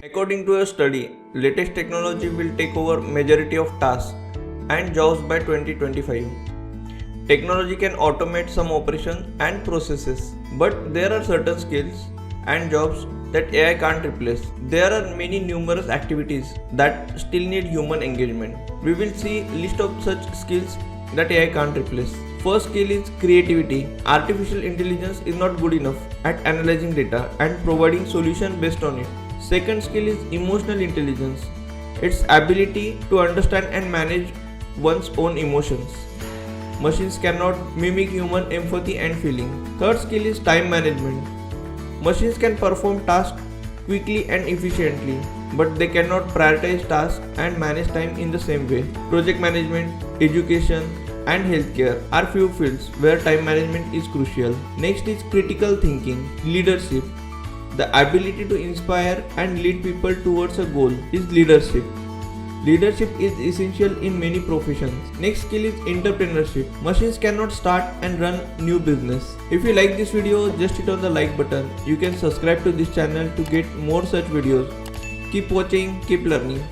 According to a study, latest technology will take over majority of tasks and jobs by 2025. Technology can automate some operations and processes, but there are certain skills and jobs that AI can't replace. There are many numerous activities that still need human engagement. We will see list of such skills that AI can't replace. First skill is creativity. Artificial intelligence is not good enough at analyzing data and providing solutions based on it. Second skill is emotional intelligence. Its ability to understand and manage one's own emotions. Machines cannot mimic human empathy and feeling. Third skill is time management. Machines can perform tasks quickly and efficiently, but they cannot prioritize tasks and manage time in the same way. Project management, education, and healthcare are few fields where time management is crucial. Next is critical thinking. Leadership. The ability to inspire and lead people towards a goal is leadership. Leadership is essential in many professions. Next skill is entrepreneurship. Machines cannot start and run new business. If you like this video, just hit on the like button. You can subscribe to this channel to get more such videos. Keep watching, keep learning.